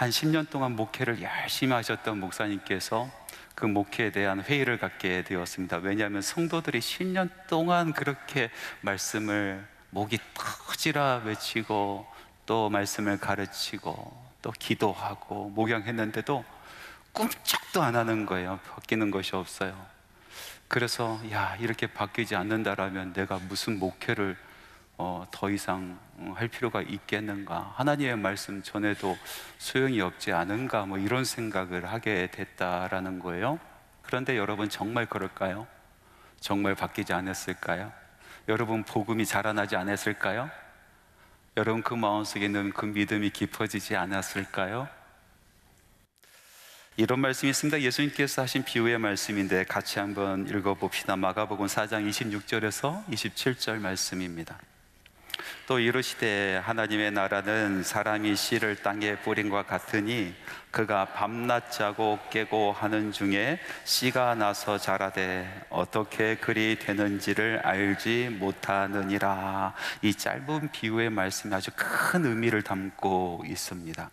한 10년 동안 목회를 열심히 하셨던 목사님께서 그 목회에 대한 회의를 갖게 되었습니다. 왜냐하면 성도들이 10년 동안 그렇게 말씀을 목이 터지라 외치고 또 말씀을 가르치고 또 기도하고 목양했는데도 꿈쩍도 안 하는 거예요. 바뀌는 것이 없어요. 그래서 이렇게 바뀌지 않는다라면 내가 무슨 목회를 더 이상 할 필요가 있겠는가, 하나님의 말씀 전에도 소용이 없지 않은가, 이런 생각을 하게 됐다라는 거예요. 그런데 여러분, 정말 그럴까요? 정말 바뀌지 않았을까요? 여러분, 복음이 자라나지 않았을까요? 여러분, 그 마음속에 있는 그 믿음이 깊어지지 않았을까요? 이런 말씀이 있습니다. 예수님께서 하신 비유의 말씀인데 같이 한번 읽어봅시다. 마가복음 4장 26절에서 27절 말씀입니다. 또 이르시되 하나님의 나라는 사람이 씨를 땅에 뿌린과 같으니 그가 밤낮 자고 깨고 하는 중에 씨가 나서 자라되 어떻게 그리 되는지를 알지 못하느니라. 이 짧은 비유의 말씀이 아주 큰 의미를 담고 있습니다.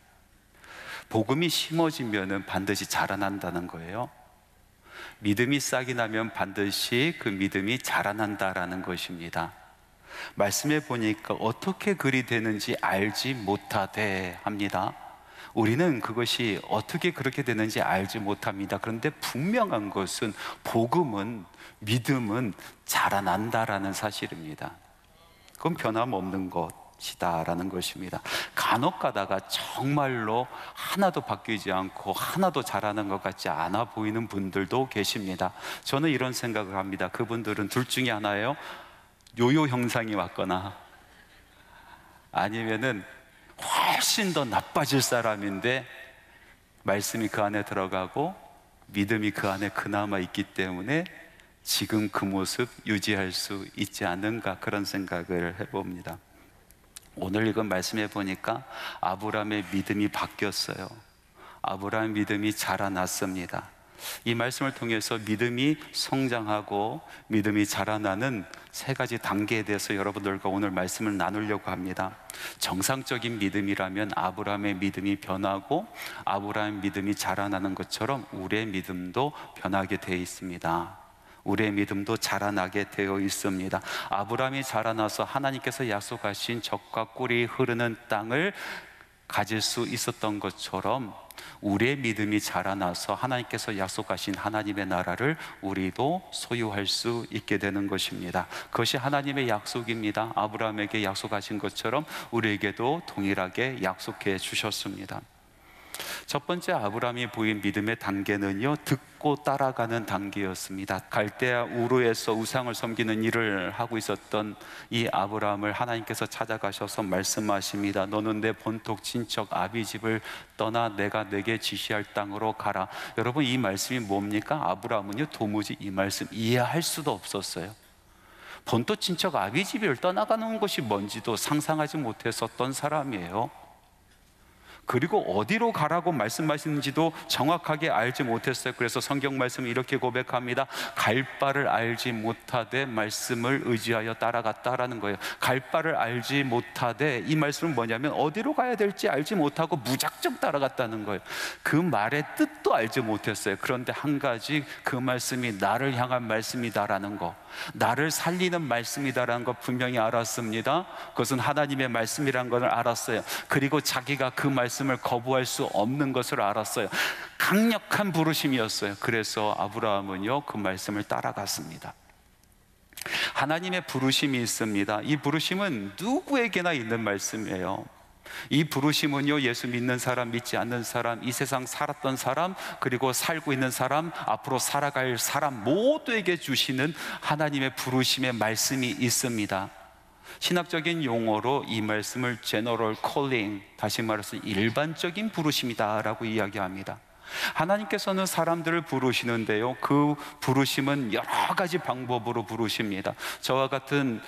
복음이 심어지면 반드시 자라난다는 거예요. 믿음이 싹이 나면 반드시 그 믿음이 자라난다라는 것입니다. 말씀해 보니까 어떻게 그리 되는지 알지 못하되 합니다. 우리는 그것이 어떻게 그렇게 되는지 알지 못합니다. 그런데 분명한 것은 복음은, 믿음은 자라난다라는 사실입니다. 그건 변함없는 것이다라는 것입니다. 간혹 가다가 정말로 하나도 바뀌지 않고 하나도 자라는 것 같지 않아 보이는 분들도 계십니다. 저는 이런 생각을 합니다. 그분들은 둘 중에 하나예요. 요요 현상이 왔거나 아니면은 훨씬 더 나빠질 사람인데 말씀이 그 안에 들어가고 믿음이 그 안에 그나마 있기 때문에 지금 그 모습 유지할 수 있지 않은가, 그런 생각을 해봅니다. 오늘 읽은 말씀해 보니까 아브라함의 믿음이 바뀌었어요. 아브라함의 믿음이 자라났습니다. 이 말씀을 통해서 믿음이 성장하고 믿음이 자라나는 세 가지 단계에 대해서 여러분들과 오늘 말씀을 나누려고 합니다. 정상적인 믿음이라면 아브라함의 믿음이 변하고 아브라함의 믿음이 자라나는 것처럼 우리의 믿음도 변하게 되어 있습니다. 우리의 믿음도 자라나게 되어 있습니다. 아브라함이 자라나서 하나님께서 약속하신 젖과 꿀이 흐르는 땅을 가질 수 있었던 것처럼 우리의 믿음이 자라나서 하나님께서 약속하신 하나님의 나라를 우리도 소유할 수 있게 되는 것입니다. 그것이 하나님의 약속입니다. 아브라함에게 약속하신 것처럼 우리에게도 동일하게 약속해 주셨습니다. 첫 번째 아브라함이 보인 믿음의 단계는요, 듣고 따라가는 단계였습니다. 갈대아 우르에서 우상을 섬기는 일을 하고 있었던 이 아브라함을 하나님께서 찾아가셔서 말씀하십니다. 너는 내 본토 친척 아비집을 떠나 내가 내게 지시할 땅으로 가라. 여러분, 이 말씀이 뭡니까? 아브라함은요, 도무지 이 말씀 이해할 수도 없었어요. 본토 친척 아비집을 떠나가는 것이 뭔지도 상상하지 못했었던 사람이에요. 그리고 어디로 가라고 말씀하시는지도 정확하게 알지 못했어요. 그래서 성경 말씀은 이렇게 고백합니다. 갈 바를 알지 못하되 말씀을 의지하여 따라갔다라는 거예요. 갈 바를 알지 못하되, 이 말씀은 뭐냐면 어디로 가야 될지 알지 못하고 무작정 따라갔다는 거예요. 그 말의 뜻도 알지 못했어요. 그런데 한 가지, 그 말씀이 나를 향한 말씀이다라는 거, 나를 살리는 말씀이다라는 거 분명히 알았습니다. 그것은 하나님의 말씀이라는 것을 알았어요. 그리고 자기가 그 말씀을 거부할 수 없는 것을 알았어요. 강력한 부르심이었어요. 그래서 아브라함은요, 그 말씀을 따라갔습니다. 하나님의 부르심이 있습니다. 이 부르심은 누구에게나 있는 말씀이에요. 이 부르심은요, 예수 믿는 사람, 믿지 않는 사람, 이 세상 살았던 사람, 그리고 살고 있는 사람, 앞으로 살아갈 사람 모두에게 주시는 하나님의 부르심의 말씀이 있습니다. 신학적인 용어로 이 말씀을 General Calling, 다시 말해서 일반적인 부르심이다라고 이야기합니다. 하나님께서는 사람들을 부르시는데요, 그 부르심은 여러 가지 방법으로 부르십니다. 저와 같은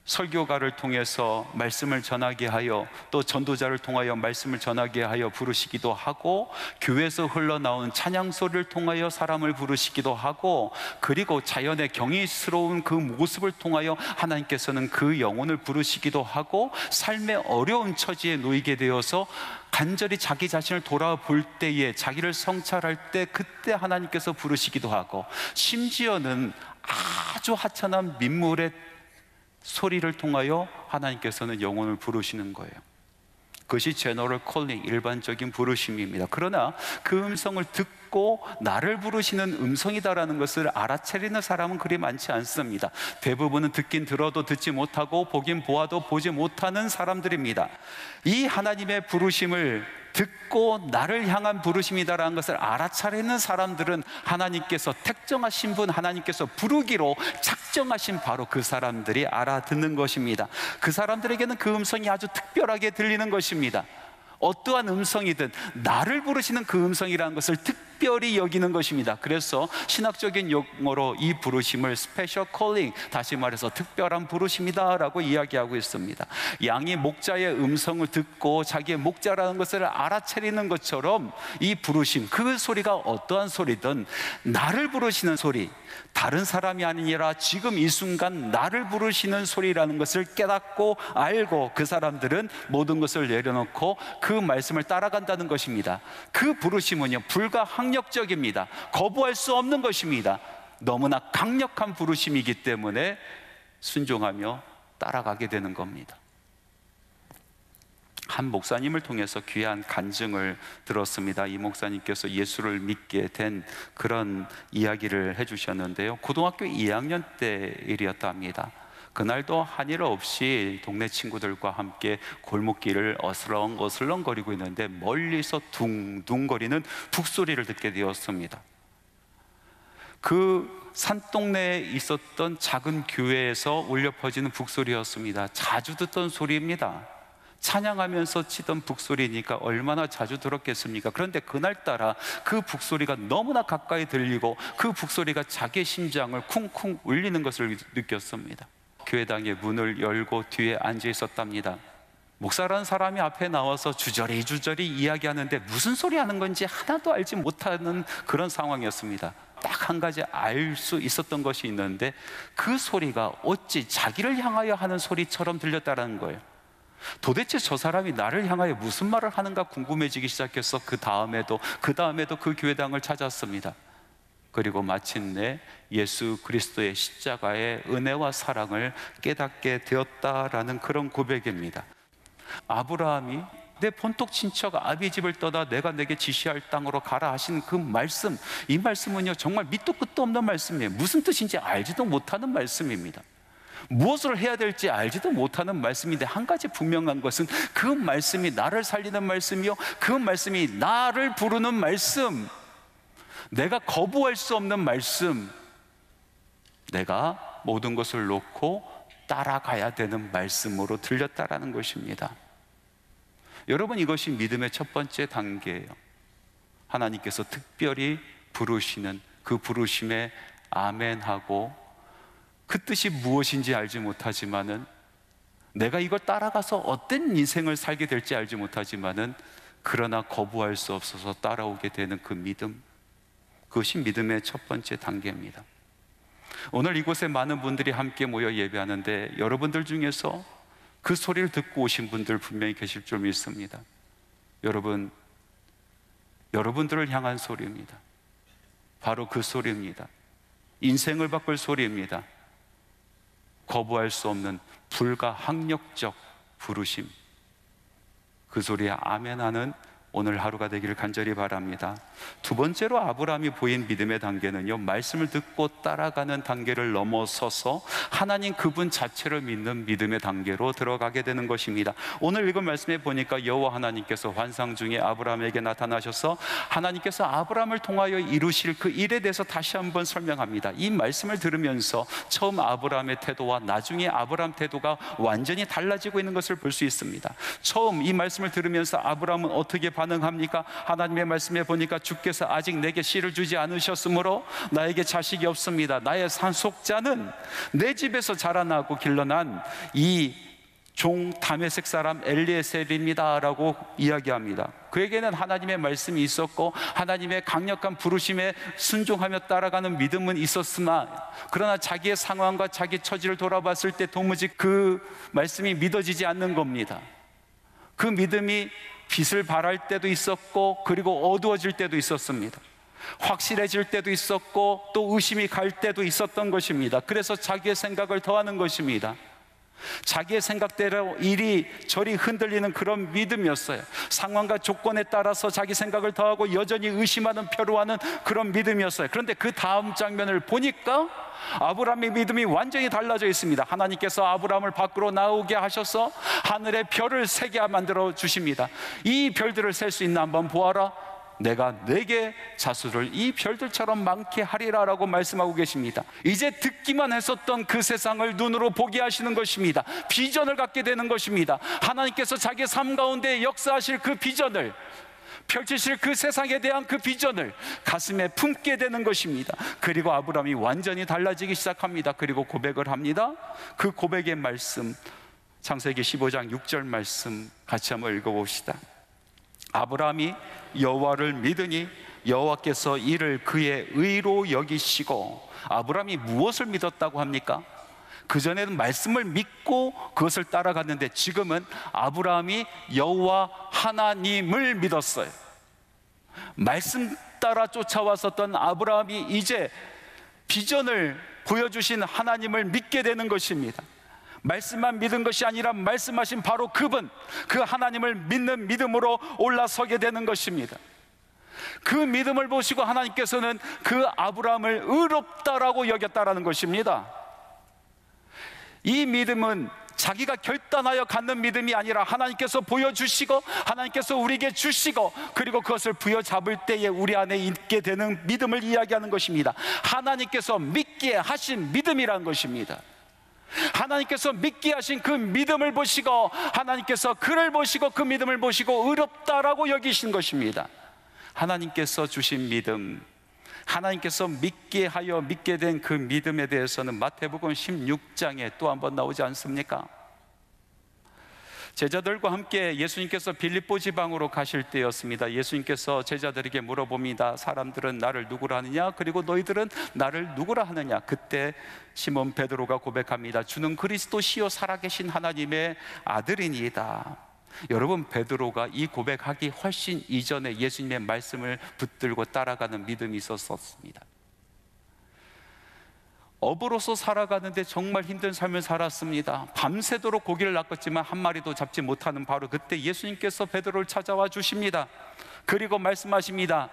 설교가를 통해서 말씀을 전하게 하여, 또 전도자를 통하여 말씀을 전하게 하여 부르시기도 하고, 교회에서 흘러나오는 찬양 소리를 통하여 사람을 부르시기도 하고, 그리고 자연의 경이스러운 그 모습을 통하여 하나님께서는 그 영혼을 부르시기도 하고, 삶의 어려운 처지에 놓이게 되어서 간절히 자기 자신을 돌아볼 때에, 자기를 성찰할 때 그때 하나님께서 부르시기도 하고, 심지어는 아주 하찮은 민물의 소리를 통하여 하나님께서는 영혼을 부르시는 거예요. 그것이 제너럴 콜링, 일반적인 부르심입니다. 그러나 그 음성을 듣고 나를 부르시는 음성이다라는 것을 알아차리는 사람은 그리 많지 않습니다. 대부분은 듣긴 들어도 듣지 못하고 보긴 보아도 보지 못하는 사람들입니다. 이 하나님의 부르심을 듣고 나를 향한 부르심이다라는 것을 알아차리는 사람들은 하나님께서 택정하신 분, 하나님께서 부르기로 작정하신 바로 그 사람들이 알아듣는 것입니다. 그 사람들에게는 그 음성이 아주 특별하게 들리는 것입니다. 어떠한 음성이든 나를 부르시는 그 음성이라는 것을 특별히 여기는 것입니다. 그래서 신학적인 용어로 이 부르심을 special calling, 다시 말해서 특별한 부르심이다 라고 이야기하고 있습니다. 양이 목자의 음성을 듣고 자기의 목자라는 것을 알아차리는 것처럼 이 부르심, 그 소리가 어떠한 소리든 나를 부르시는 소리, 다른 사람이 아니라 지금 이 순간 나를 부르시는 소리라는 것을 깨닫고 알고, 그 사람들은 모든 것을 내려놓고 그 말씀을 따라간다는 것입니다. 그 부르심은요, 불가항력적입니다. 거부할 수 없는 것입니다. 너무나 강력한 부르심이기 때문에 순종하며 따라가게 되는 겁니다. 한 목사님을 통해서 귀한 간증을 들었습니다. 이 목사님께서 예수를 믿게 된 그런 이야기를 해주셨는데요, 고등학교 2학년 때 일이었다 합니다. 그날도 한 일 없이 동네 친구들과 함께 골목길을 어슬렁거리고 있는데 멀리서 둥둥거리는 북소리를 듣게 되었습니다. 그 산동네에 있었던 작은 교회에서 울려 퍼지는 북소리였습니다. 자주 듣던 소리입니다. 찬양하면서 치던 북소리니까 얼마나 자주 들었겠습니까? 그런데 그날따라 그 북소리가 너무나 가까이 들리고 그 북소리가 자기의 심장을 쿵쿵 울리는 것을 느꼈습니다. 교회당의 문을 열고 뒤에 앉아 있었답니다. 목사라는 사람이 앞에 나와서 주저리 이야기하는데 무슨 소리 하는 건지 하나도 알지 못하는 그런 상황이었습니다. 딱 한 가지 알 수 있었던 것이 있는데, 그 소리가 어찌 자기를 향하여 하는 소리처럼 들렸다는 거예요. 도대체 저 사람이 나를 향하여 무슨 말을 하는가 궁금해지기 시작해서 그 다음에도 그 교회당을 찾았습니다. 그리고 마침내 예수 그리스도의 십자가의 은혜와 사랑을 깨닫게 되었다라는 그런 고백입니다. 아브라함이 내 본토 친척 아비집을 떠나 내가 내게 지시할 땅으로 가라 하신 그 말씀, 이 말씀은요 정말 밑도 끝도 없는 말씀이에요. 무슨 뜻인지 알지도 못하는 말씀입니다. 무엇을 해야 될지 알지도 못하는 말씀인데, 한 가지 분명한 것은 그 말씀이 나를 살리는 말씀이요, 그 말씀이 나를 부르는 말씀, 내가 거부할 수 없는 말씀, 내가 모든 것을 놓고 따라가야 되는 말씀으로 들렸다라는 것입니다. 여러분, 이것이 믿음의 첫 번째 단계예요. 하나님께서 특별히 부르시는 그 부르심에 아멘하고, 그 뜻이 무엇인지 알지 못하지만은, 내가 이걸 따라가서 어떤 인생을 살게 될지 알지 못하지만은, 그러나 거부할 수 없어서 따라오게 되는 그 믿음, 그것이 믿음의 첫 번째 단계입니다. 오늘 이곳에 많은 분들이 함께 모여 예배하는데, 여러분들 중에서 그 소리를 듣고 오신 분들 분명히 계실 줄 믿습니다. 여러분들을 향한 소리입니다. 바로 그 소리입니다. 인생을 바꿀 소리입니다. 거부할 수 없는 불가항력적 부르심, 그 소리에 아멘하는 오늘 하루가 되기를 간절히 바랍니다. 두 번째로 아브라함이 보인 믿음의 단계는요, 말씀을 듣고 따라가는 단계를 넘어서서 하나님 그분 자체를 믿는 믿음의 단계로 들어가게 되는 것입니다. 오늘 읽은 말씀에 보니까 여호와 하나님께서 환상 중에 아브라함에게 나타나셔서 하나님께서 아브라함을 통하여 이루실 그 일에 대해서 다시 한번 설명합니다. 이 말씀을 들으면서 처음 아브라함의 태도와 나중에 아브라함 태도가 완전히 달라지고 있는 것을 볼 수 있습니다. 처음 이 말씀을 들으면서 아브라함은 어떻게 반응합니까? 하나님의 말씀에 보니까 주께서 아직 내게 씨를 주지 않으셨으므로 나에게 자식이 없습니다. 나의 상속자는 내 집에서 자라나고 길러난 이 종 다메섹 사람 엘리에셀입니다 라고 이야기합니다. 그에게는 하나님의 말씀이 있었고 하나님의 강력한 부르심에 순종하며 따라가는 믿음은 있었으나, 그러나 자기의 상황과 자기 처지를 돌아봤을 때 도무지 그 말씀이 믿어지지 않는 겁니다. 그 믿음이 빛을 발할 때도 있었고, 그리고 어두워질 때도 있었습니다. 확실해질 때도 있었고, 또 의심이 갈 때도 있었던 것입니다. 그래서 자기의 생각을 더하는 것입니다. 자기의 생각대로 이리저리 흔들리는 그런 믿음이었어요. 상황과 조건에 따라서 자기 생각을 더하고 여전히 의심하는, 표류하는 그런 믿음이었어요. 그런데 그 다음 장면을 보니까 아브라함의 믿음이 완전히 달라져 있습니다. 하나님께서 아브라함을 밖으로 나오게 하셔서 하늘의 별을 세게 만들어 주십니다. 이 별들을 셀 수 있나 한번 보아라. 내가 네게 자손을 이 별들처럼 많게 하리라 라고 말씀하고 계십니다. 이제 듣기만 했었던 그 세상을 눈으로 보게 하시는 것입니다. 비전을 갖게 되는 것입니다. 하나님께서 자기 삶 가운데 역사하실 그 비전을, 펼치실 그 세상에 대한 그 비전을 가슴에 품게 되는 것입니다. 그리고 아브라함이 완전히 달라지기 시작합니다. 그리고 고백을 합니다. 그 고백의 말씀, 창세기 15장 6절 말씀 같이 한번 읽어봅시다. 아브라함이 여호와를 믿으니 여호와께서 이를 그의 의로 여기시고. 아브라함이 무엇을 믿었다고 합니까? 그전에는 말씀을 믿고 그것을 따라갔는데 지금은 아브라함이 여호와 하나님을 믿었어요. 말씀 따라 쫓아왔었던 아브라함이 이제 비전을 보여주신 하나님을 믿게 되는 것입니다. 말씀만 믿은 것이 아니라 말씀하신 바로 그분, 그 하나님을 믿는 믿음으로 올라서게 되는 것입니다. 그 믿음을 보시고 하나님께서는 그 아브라함을 의롭다라고 여겼다라는 것입니다. 이 믿음은 자기가 결단하여 갖는 믿음이 아니라 하나님께서 보여주시고 하나님께서 우리에게 주시고, 그리고 그것을 부여잡을 때에 우리 안에 있게 되는 믿음을 이야기하는 것입니다. 하나님께서 믿게 하신 믿음이라는 것입니다. 하나님께서 믿게 하신 그 믿음을 보시고, 하나님께서 그를 보시고 그 믿음을 보시고 의롭다라고 여기신 것입니다. 하나님께서 주신 믿음, 하나님께서 믿게 하여 믿게 된 그 믿음에 대해서는 마태복음 16장에 또 한 번 나오지 않습니까? 제자들과 함께 예수님께서 빌립보 지방으로 가실 때였습니다. 예수님께서 제자들에게 물어봅니다. 사람들은 나를 누구라 하느냐? 그리고 너희들은 나를 누구라 하느냐? 그때 시몬 베드로가 고백합니다. 주는 그리스도시요 살아계신 하나님의 아들이니이다. 여러분, 베드로가 이 고백하기 훨씬 이전에 예수님의 말씀을 붙들고 따라가는 믿음이 있었습니다. 어부로서 살아가는데 정말 힘든 삶을 살았습니다. 밤새도록 고기를 낚았지만 한 마리도 잡지 못하는 바로 그때 예수님께서 베드로를 찾아와 주십니다. 그리고 말씀하십니다.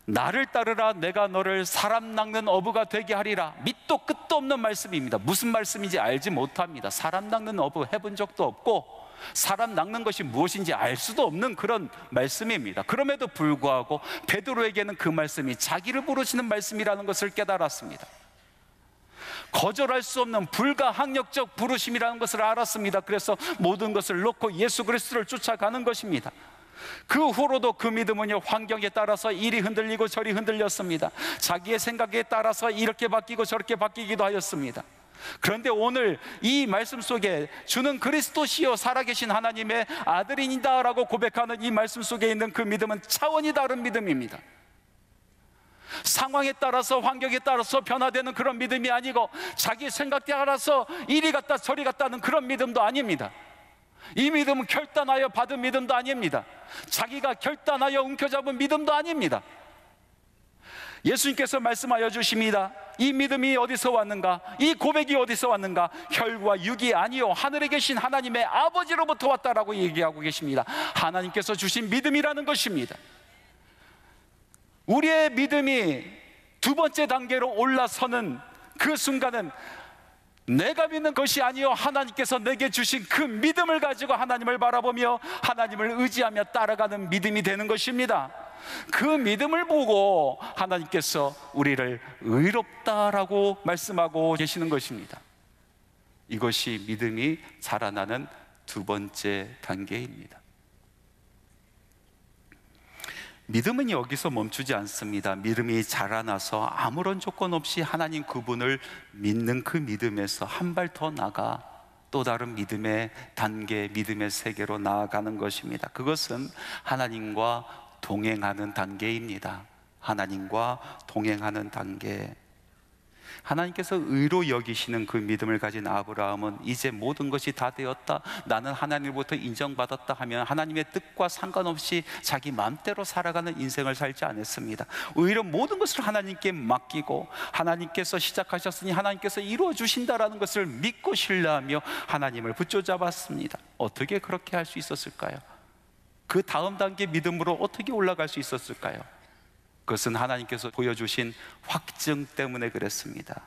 나를 따르라. 내가 너를 사람 낚는 어부가 되게 하리라. 밑도 끝도 없는 말씀입니다. 무슨 말씀인지 알지 못합니다. 사람 낚는 어부 해본 적도 없고 사람 낚는 것이 무엇인지 알 수도 없는 그런 말씀입니다. 그럼에도 불구하고 베드로에게는 그 말씀이 자기를 부르시는 말씀이라는 것을 깨달았습니다. 거절할 수 없는 불가항력적 부르심이라는 것을 알았습니다. 그래서 모든 것을 놓고 예수 그리스도를 쫓아가는 것입니다. 그 후로도 그 믿음은요, 환경에 따라서 이리 흔들리고 저리 흔들렸습니다. 자기의 생각에 따라서 이렇게 바뀌고 저렇게 바뀌기도 하였습니다. 그런데 오늘 이 말씀 속에 주는 그리스도시요 살아계신 하나님의 아들이니다 라고 고백하는 이 말씀 속에 있는 그 믿음은 차원이 다른 믿음입니다. 상황에 따라서 환경에 따라서 변화되는 그런 믿음이 아니고 자기 생각에 따라서 이리 갔다 저리 갔다는 그런 믿음도 아닙니다. 이 믿음은 결단하여 받은 믿음도 아닙니다. 자기가 결단하여 움켜잡은 믿음도 아닙니다. 예수님께서 말씀하여 주십니다. 이 믿음이 어디서 왔는가? 이 고백이 어디서 왔는가? 혈과 육이 아니요 하늘에 계신 하나님의 아버지로부터 왔다라고 얘기하고 계십니다. 하나님께서 주신 믿음이라는 것입니다. 우리의 믿음이 두 번째 단계로 올라서는 그 순간은 내가 믿는 것이 아니요 하나님께서 내게 주신 그 믿음을 가지고 하나님을 바라보며 하나님을 의지하며 따라가는 믿음이 되는 것입니다. 그 믿음을 보고 하나님께서 우리를 의롭다라고 말씀하고 계시는 것입니다. 이것이 믿음이 자라나는 두 번째 단계입니다. 믿음은 여기서 멈추지 않습니다. 믿음이 자라나서 아무런 조건 없이 하나님 그분을 믿는 그 믿음에서 한 발 더 나가 또 다른 믿음의 단계, 믿음의 세계로 나아가는 것입니다. 그것은 하나님과 동행하는 단계입니다. 하나님과 동행하는 단계. 하나님께서 의로 여기시는 그 믿음을 가진 아브라함은 이제 모든 것이 다 되었다, 나는 하나님으로부터 인정받았다 하면 하나님의 뜻과 상관없이 자기 마음대로 살아가는 인생을 살지 않았습니다. 오히려 모든 것을 하나님께 맡기고 하나님께서 시작하셨으니 하나님께서 이루어 주신다라는 것을 믿고 신뢰하며 하나님을 붙잡았습니다. 어떻게 그렇게 할 수 있었을까요? 그 다음 단계 믿음으로 어떻게 올라갈 수 있었을까요? 그것은 하나님께서 보여주신 확증 때문에 그랬습니다.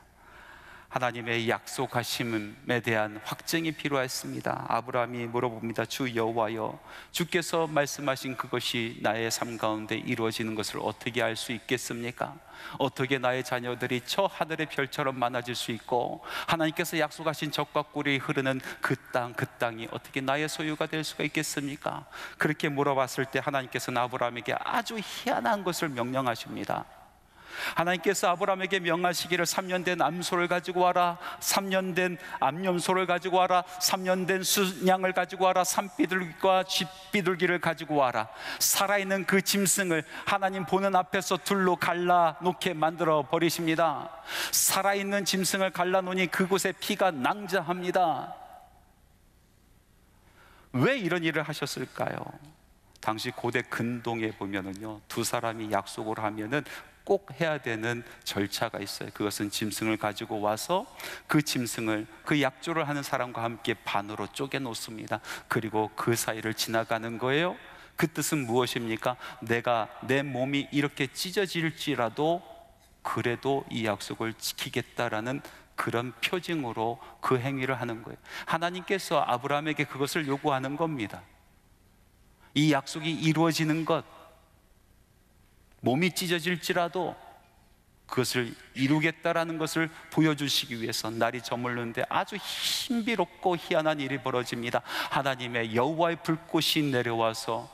하나님의 약속하심에 대한 확증이 필요했습니다. 아브라함이 물어봅니다. 주 여호와여, 주께서 말씀하신 그것이 나의 삶 가운데 이루어지는 것을 어떻게 알 수 있겠습니까? 어떻게 나의 자녀들이 저 하늘의 별처럼 많아질 수 있고 하나님께서 약속하신 젖과 꿀이 흐르는 그 땅이 어떻게 나의 소유가 될 수가 있겠습니까? 그렇게 물어봤을 때 하나님께서는 아브라함에게 아주 희한한 것을 명령하십니다. 하나님께서 아브라함에게 명하시기를 3년 된 암소를 가지고 와라, 3년 된 암염소를 가지고 와라, 3년 된 순양을 가지고 와라, 산비둘기와 쥐비둘기를 가지고 와라. 살아있는 그 짐승을 하나님 보는 앞에서 둘로 갈라놓게 만들어 버리십니다. 살아있는 짐승을 갈라놓으니 그곳에 피가 낭자합니다. 왜 이런 일을 하셨을까요? 당시 고대 근동에 보면은요, 두 사람이 약속을 하면은 꼭 해야 되는 절차가 있어요. 그것은 짐승을 가지고 와서 그 짐승을 그 약조를 하는 사람과 함께 반으로 쪼개 놓습니다. 그리고 그 사이를 지나가는 거예요. 그 뜻은 무엇입니까? 내가 내 몸이 이렇게 찢어질지라도 그래도 이 약속을 지키겠다라는 그런 표징으로 그 행위를 하는 거예요. 하나님께서 아브라함에게 그것을 요구하는 겁니다. 이 약속이 이루어지는 것, 몸이 찢어질지라도 그것을 이루겠다라는 것을 보여주시기 위해서 날이 저물는데 아주 신비롭고 희한한 일이 벌어집니다. 하나님의 여호와의 불꽃이 내려와서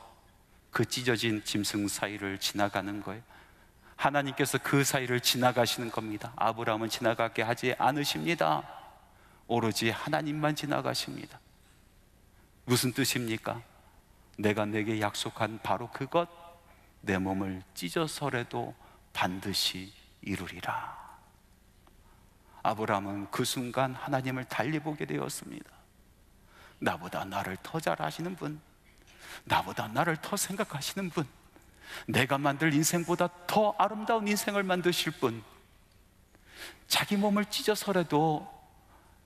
그 찢어진 짐승 사이를 지나가는 거예요. 하나님께서 그 사이를 지나가시는 겁니다. 아브라함은 지나가게 하지 않으십니다. 오로지 하나님만 지나가십니다. 무슨 뜻입니까? 내가 내게 약속한 바로 그것, 내 몸을 찢어서라도 반드시 이루리라. 아브라함은 그 순간 하나님을 달리 보게 되었습니다. 나보다 나를 더 잘 아시는 분, 나보다 나를 더 생각하시는 분, 내가 만들 인생보다 더 아름다운 인생을 만드실 분, 자기 몸을 찢어서라도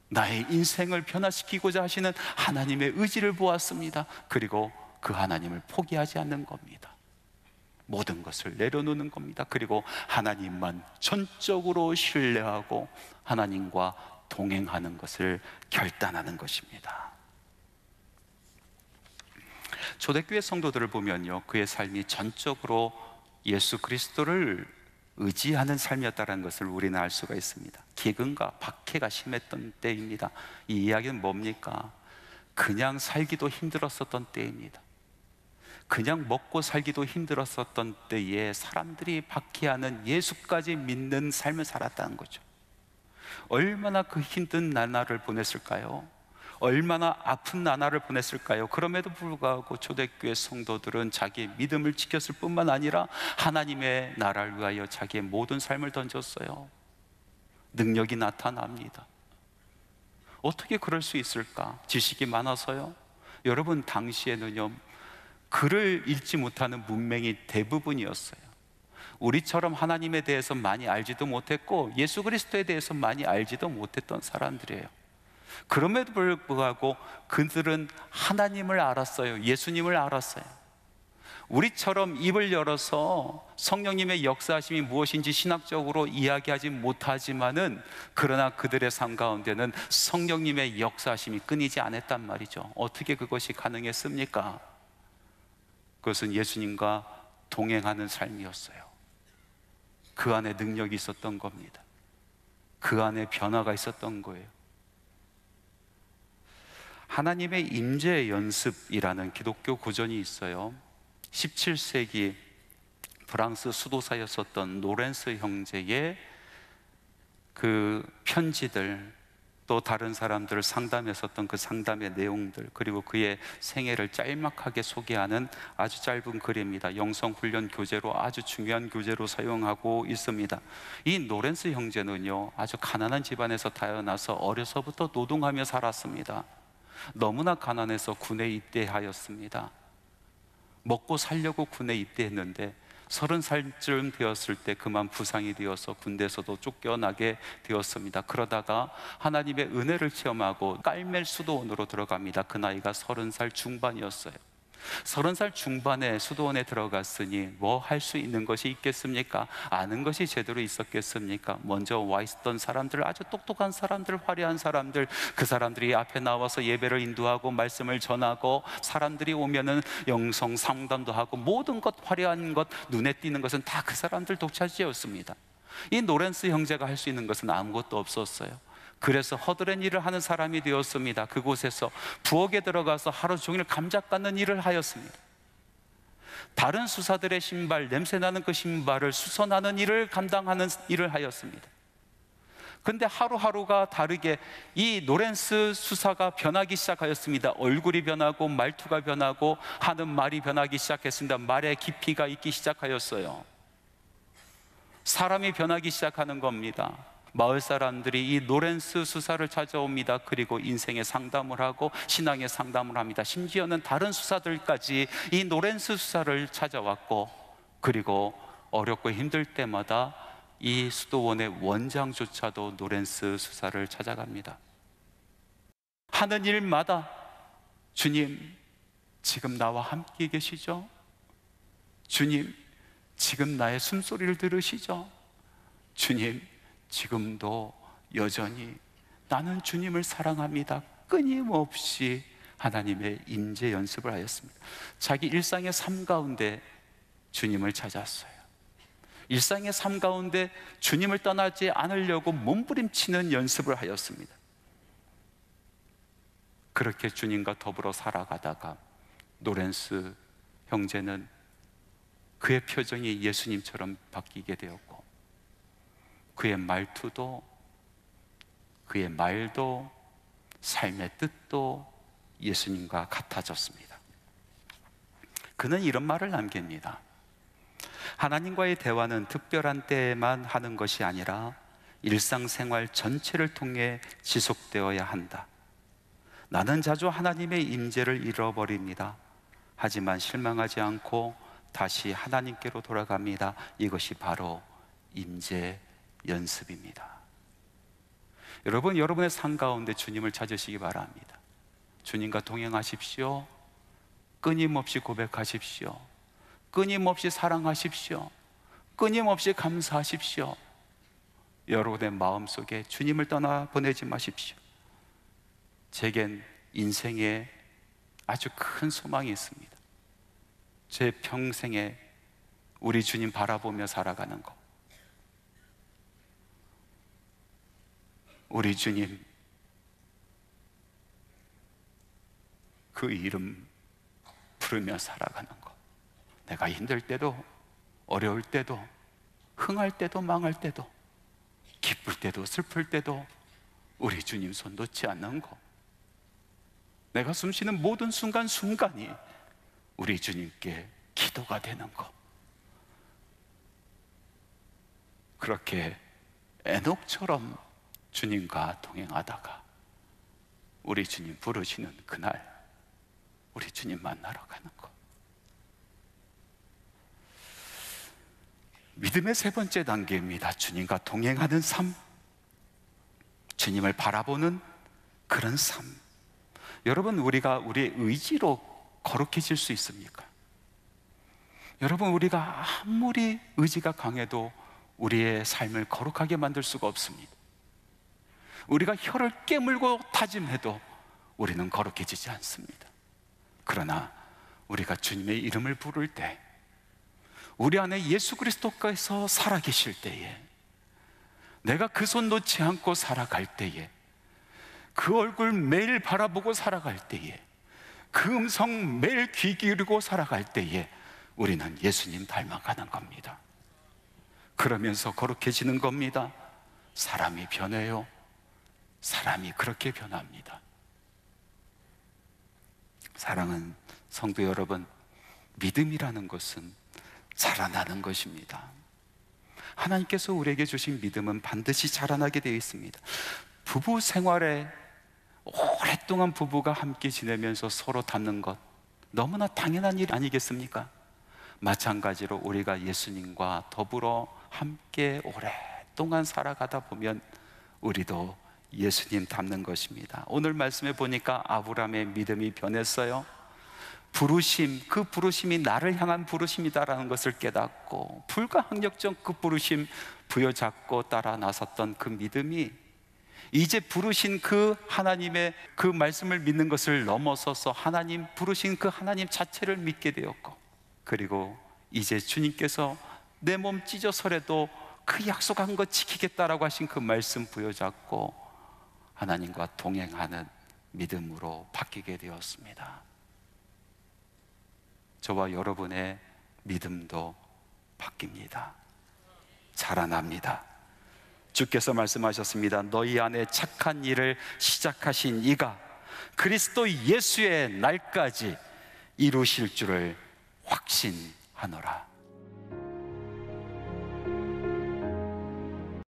나의 인생을 변화시키고자 하시는 하나님의 의지를 보았습니다. 그리고 그 하나님을 포기하지 않는 겁니다. 모든 것을 내려놓는 겁니다. 그리고 하나님만 전적으로 신뢰하고 하나님과 동행하는 것을 결단하는 것입니다. 초대교회 성도들을 보면요, 그의 삶이 전적으로 예수 그리스도를 의지하는 삶이었다는 것을 우리는 알 수가 있습니다. 기근과 박해가 심했던 때입니다. 이 이야기는 뭡니까? 그냥 살기도 힘들었었던 때입니다. 그냥 먹고 살기도 힘들었었던 때에 사람들이 박해하는 예수까지 믿는 삶을 살았다는 거죠. 얼마나 그 힘든 나날을 보냈을까요? 얼마나 아픈 나날을 보냈을까요? 그럼에도 불구하고 초대교회 성도들은 자기의 믿음을 지켰을 뿐만 아니라 하나님의 나라를 위하여 자기의 모든 삶을 던졌어요. 능력이 나타납니다. 어떻게 그럴 수 있을까? 지식이 많아서요? 여러분, 당시에는요, 글을 읽지 못하는 문맹이 대부분이었어요. 우리처럼 하나님에 대해서 많이 알지도 못했고 예수 그리스도에 대해서 많이 알지도 못했던 사람들이에요. 그럼에도 불구하고 그들은 하나님을 알았어요. 예수님을 알았어요. 우리처럼 입을 열어서 성령님의 역사하심이 무엇인지 신학적으로 이야기하지 못하지만은, 그러나 그들의 삶 가운데는 성령님의 역사하심이 끊이지 않았단 말이죠. 어떻게 그것이 가능했습니까? 그것은 예수님과 동행하는 삶이었어요. 그 안에 능력이 있었던 겁니다. 그 안에 변화가 있었던 거예요. 하나님의 임재 연습이라는 기독교 고전이 있어요. 17세기 프랑스 수도사였었던 노렌스 형제의 그 편지들, 또 다른 사람들을 상담했었던 그 상담의 내용들, 그리고 그의 생애를 짤막하게 소개하는 아주 짧은 글입니다. 영성훈련 교재로 아주 중요한 교재로 사용하고 있습니다. 이 노렌스 형제는요, 아주 가난한 집안에서 태어나서 어려서부터 노동하며 살았습니다. 너무나 가난해서 군에 입대하였습니다. 먹고 살려고 군에 입대했는데 30살쯤 되었을 때 그만 부상이 되어서 군대에서도 쫓겨나게 되었습니다. 그러다가 하나님의 은혜를 체험하고 깔멜 수도원으로 들어갑니다. 그 나이가 30살 중반이었어요. 30살 중반에 수도원에 들어갔으니 뭐 할 수 있는 것이 있겠습니까? 아는 것이 제대로 있었겠습니까? 먼저 와 있었던 사람들, 아주 똑똑한 사람들, 화려한 사람들, 그 사람들이 앞에 나와서 예배를 인도하고 말씀을 전하고, 사람들이 오면은 영성 상담도 하고, 모든 것, 화려한 것, 눈에 띄는 것은 다 그 사람들 독차지였습니다. 이 노렌스 형제가 할 수 있는 것은 아무것도 없었어요. 그래서 허드렛 일을 하는 사람이 되었습니다. 그곳에서 부엌에 들어가서 하루 종일 감자 깎는 일을 하였습니다. 다른 수사들의 신발, 냄새나는 그 신발을 수선하는 일을 감당하는 일을 하였습니다. 근데 하루하루가 다르게 이 노렌스 수사가 변하기 시작하였습니다. 얼굴이 변하고 말투가 변하고 하는 말이 변하기 시작했습니다. 말의 깊이가 있기 시작하였어요. 사람이 변하기 시작하는 겁니다. 마을 사람들이 이 노렌스 수사를 찾아옵니다. 그리고 인생의 상담을 하고 신앙의 상담을 합니다. 심지어는 다른 수사들까지 이 노렌스 수사를 찾아왔고, 그리고 어렵고 힘들 때마다 이 수도원의 원장조차도 노렌스 수사를 찾아갑니다. 하는 일마다 주님, 지금 나와 함께 계시죠? 주님, 지금 나의 숨소리를 들으시죠? 주님, 지금도 여전히 나는 주님을 사랑합니다. 끊임없이 하나님의 임재 연습을 하였습니다. 자기 일상의 삶 가운데 주님을 찾았어요. 일상의 삶 가운데 주님을 떠나지 않으려고 몸부림치는 연습을 하였습니다. 그렇게 주님과 더불어 살아가다가 노렌스 형제는 그의 표정이 예수님처럼 바뀌게 되었고, 그의 말투도, 그의 말도, 삶의 뜻도 예수님과 같아졌습니다. 그는 이런 말을 남깁니다. 하나님과의 대화는 특별한 때에만 하는 것이 아니라 일상생활 전체를 통해 지속되어야 한다. 나는 자주 하나님의 임재를 잃어버립니다. 하지만 실망하지 않고 다시 하나님께로 돌아갑니다. 이것이 바로 임재 연습입니다. 여러분, 여러분의 삶 가운데 주님을 찾으시기 바랍니다. 주님과 동행하십시오. 끊임없이 고백하십시오. 끊임없이 사랑하십시오. 끊임없이 감사하십시오. 여러분의 마음속에 주님을 떠나보내지 마십시오. 제겐 인생에 아주 큰 소망이 있습니다. 제 평생에 우리 주님 바라보며 살아가는 것, 우리 주님 그 이름 부르며 살아가는 것. 내가 힘들 때도, 어려울 때도, 흥할 때도, 망할 때도, 기쁠 때도, 슬플 때도 우리 주님 손 놓지 않는 것. 내가 숨쉬는 모든 순간순간이 우리 주님께 기도가 되는 것. 그렇게 에녹처럼 주님과 동행하다가 우리 주님 부르시는 그날 우리 주님 만나러 가는 것. 믿음의 세 번째 단계입니다. 주님과 동행하는 삶, 주님을 바라보는 그런 삶. 여러분, 우리가 우리의 의지로 거룩해질 수 있습니까? 여러분, 우리가 아무리 의지가 강해도 우리의 삶을 거룩하게 만들 수가 없습니다. 우리가 혀를 깨물고 다짐해도 우리는 거룩해지지 않습니다. 그러나 우리가 주님의 이름을 부를 때, 우리 안에 예수 그리스도께서 살아계실 때에, 내가 그 손 놓지 않고 살아갈 때에, 그 얼굴 매일 바라보고 살아갈 때에, 그 음성 매일 귀 기울이고 살아갈 때에 우리는 예수님 닮아가는 겁니다. 그러면서 거룩해지는 겁니다. 사람이 변해요. 사람이 그렇게 변합니다. 사랑하는 성도 여러분, 믿음이라는 것은 자라나는 것입니다. 하나님께서 우리에게 주신 믿음은 반드시 자라나게 되어 있습니다. 부부 생활에 오랫동안 부부가 함께 지내면서 서로 닮는 것, 너무나 당연한 일 아니겠습니까? 마찬가지로 우리가 예수님과 더불어 함께 오랫동안 살아가다 보면 우리도 예수님 닮는 것입니다. 오늘 말씀에 보니까 아브라함의 믿음이 변했어요. 부르심, 그 부르심이 나를 향한 부르심이다라는 것을 깨닫고 불가항력적 그 부르심 부여잡고 따라 나섰던 그 믿음이 이제 부르신 그 하나님의 그 말씀을 믿는 것을 넘어서서 하나님 부르신 그 하나님 자체를 믿게 되었고, 그리고 이제 주님께서 내 몸 찢어서라도 그 약속한 것 지키겠다라고 하신 그 말씀 부여잡고 하나님과 동행하는 믿음으로 바뀌게 되었습니다. 저와 여러분의 믿음도 바뀝니다. 자라납니다. 주께서 말씀하셨습니다. 너희 안에 착한 일을 시작하신 이가 그리스도 예수의 날까지 이루실 줄을 확신하노라.